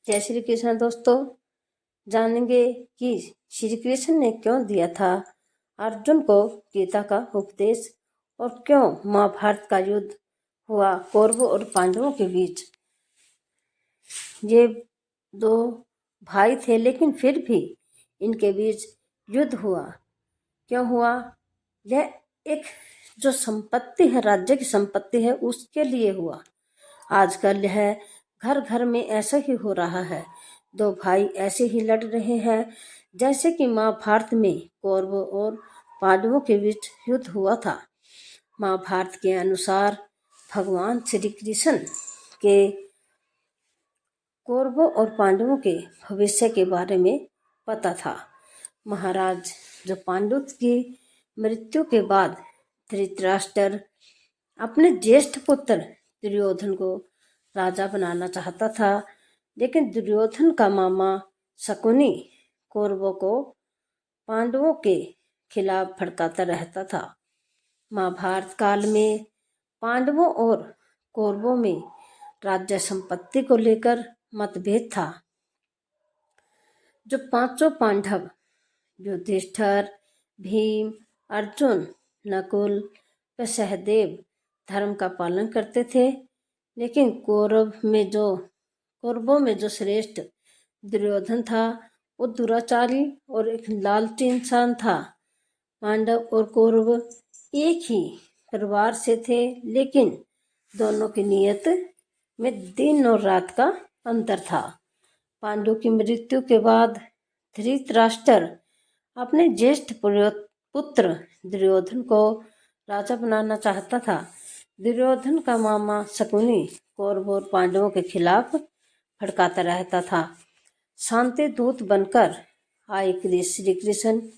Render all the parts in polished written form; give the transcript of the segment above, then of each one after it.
जय श्री कृष्ण दोस्तों। जानेंगे कि श्री कृष्ण ने क्यों दिया था अर्जुन को गीता का उपदेश और क्यों महाभारत का युद्ध हुआ कौरवों और पांडवों के बीच। ये दो भाई थे लेकिन फिर भी इनके बीच युद्ध हुआ। क्यों हुआ? यह एक जो संपत्ति है, राज्य की संपत्ति है, उसके लिए हुआ। आजकल यह घर घर में ऐसा ही हो रहा है। दो भाई ऐसे ही लड़ रहे हैं जैसे कि महाभारत में कौरवों और पांडवों के बीच युद्ध हुआ था। महाभारत के अनुसार भगवान श्री कृष्ण के कौरवों और पांडवों के भविष्य के बारे में पता था। महाराज जो पांडु की मृत्यु के बाद धृतराष्ट्र अपने ज्येष्ठ पुत्र दुर्योधन को राजा बनाना चाहता था, लेकिन दुर्योधन का मामा शकुनी कौरवों को पांडवों के खिलाफ भड़काता रहता था। महाभारत काल में पांडवों और कौरवों में राज्य संपत्ति को लेकर मतभेद था। जो पांचों पांडव युधिष्ठिर, भीम, अर्जुन, नकुल व सहदेव धर्म का पालन करते थे, लेकिन कौरवों में जो श्रेष्ठ दुर्योधन था वो दुराचारी और एक लालची इंसान था। पांडव और कौरव एक ही परिवार से थे, लेकिन दोनों की नीयत में दिन और रात का अंतर था। पांडु की मृत्यु के बाद धृतराष्ट्र अपने ज्येष्ठ पुत्र दुर्योधन को राजा बनाना चाहता था। दुर्योधन का मामा शकुनी कौरवों और पांडवों के खिलाफ भड़काता रहता था। शांति दूत बनकर आए श्री कृष्ण।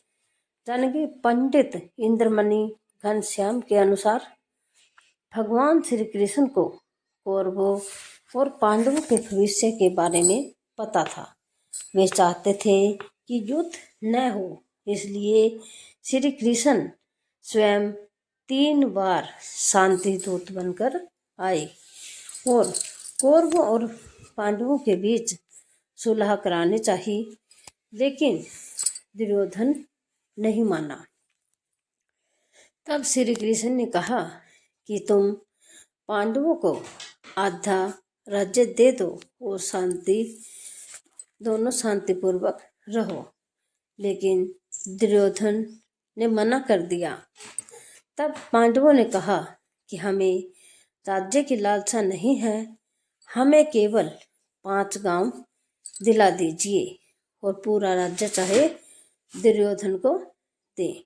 जानकी पंडित इंद्रमणि घनश्याम के अनुसार भगवान श्री कृष्ण को कौरवों और पांडवों के भविष्य के बारे में पता था। वे चाहते थे कि युद्ध न हो, इसलिए श्री कृष्ण स्वयं 3 बार शांति दूत बनकर आए और कौरवों और पांडवों के बीच सुलह करानी चाहिए, लेकिन दुर्योधन नहीं माना। तब श्री कृष्ण ने कहा कि तुम पांडवों को आधा राज्य दे दो और दोनों शांतिपूर्वक रहो, लेकिन दुर्योधन ने मना कर दिया। तब पांडवों ने कहा कि हमें राज्य की लालसा नहीं है, हमें केवल 5 गांव दिला दीजिए और पूरा राज्य चाहे दुर्योधन को दे।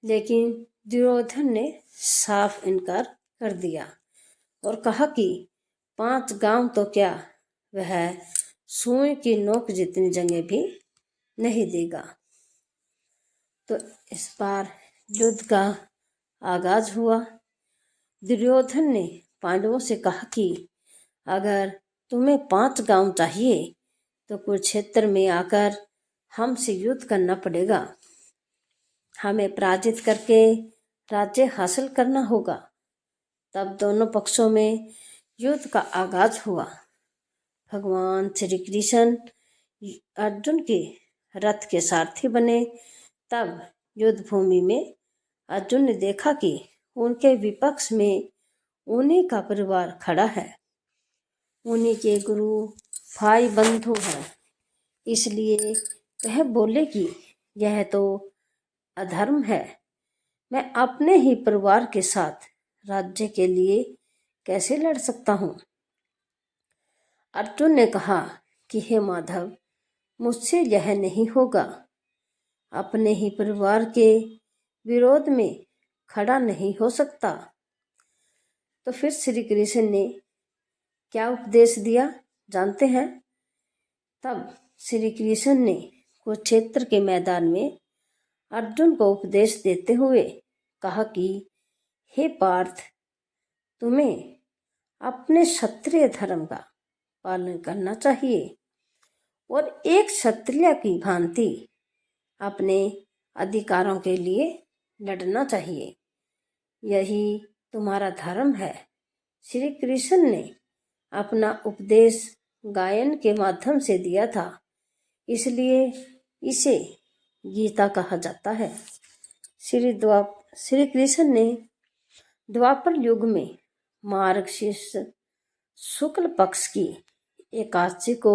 लेकिन दुर्योधन ने साफ इनकार कर दिया और कहा कि 5 गांव तो क्या, वह सुई की नोक जितनी जगह भी नहीं देगा। तो इस बार युद्ध का आगाज हुआ। दुर्योधन ने पांडवों से कहा कि अगर तुम्हें 5 गांव चाहिए तो कुरुक्षेत्र में आकर हमसे युद्ध करना पड़ेगा। हमें पराजित करके राज्य हासिल करना होगा। तब दोनों पक्षों में युद्ध का आगाज हुआ। भगवान श्री कृष्ण अर्जुन के रथ के सारथी बने। तब युद्ध भूमि में अर्जुन ने देखा कि उनके विपक्ष में उन्हीं का परिवार खड़ा है, उन्हीं के गुरु भाई बंधु हैं। इसलिए वह बोले कि यह तो अधर्म है, मैं अपने ही परिवार के साथ राज्य के लिए कैसे लड़ सकता हूँ। अर्जुन ने कहा कि हे माधव, मुझसे यह नहीं होगा। अपने ही परिवार के विरोध में खड़ा नहीं हो सकता। तो फिर श्री कृष्ण ने क्या उपदेश दिया जानते हैं? तब श्री कृष्ण ने कुरुक्षेत्र के मैदान में अर्जुन को उपदेश देते हुए कहा कि हे पार्थ, तुम्हें अपने क्षत्रिय धर्म का पालन करना चाहिए और एक क्षत्रिय की भांति अपने अधिकारों के लिए लड़ना चाहिए। यही तुम्हारा धर्म है। श्री कृष्ण ने अपना उपदेश गायन के माध्यम से दिया था, इसलिए इसे गीता कहा जाता है। श्री कृष्ण ने द्वापर युग में मार्गशीर्ष शुक्ल पक्ष की एकादशी को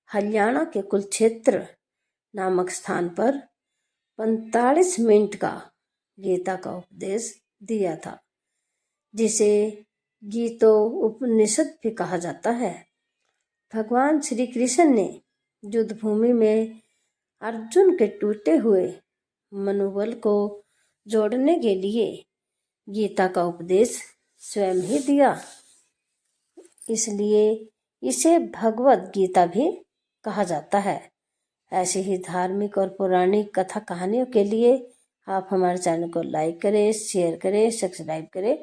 हरियाणा के कुरुक्षेत्र नामक स्थान पर 45 मिनट का गीता का उपदेश दिया था, जिसे गीतो उपनिषद भी कहा जाता है। भगवान श्री कृष्ण ने युद्ध भूमि में अर्जुन के टूटे हुए मनोबल को जोड़ने के लिए गीता का उपदेश स्वयं ही दिया, इसलिए इसे भगवत गीता भी कहा जाता है। ऐसे ही धार्मिक और पौराणिक कथा कहानियों के लिए आप हमारे चैनल को लाइक करें, शेयर करें, सब्सक्राइब करें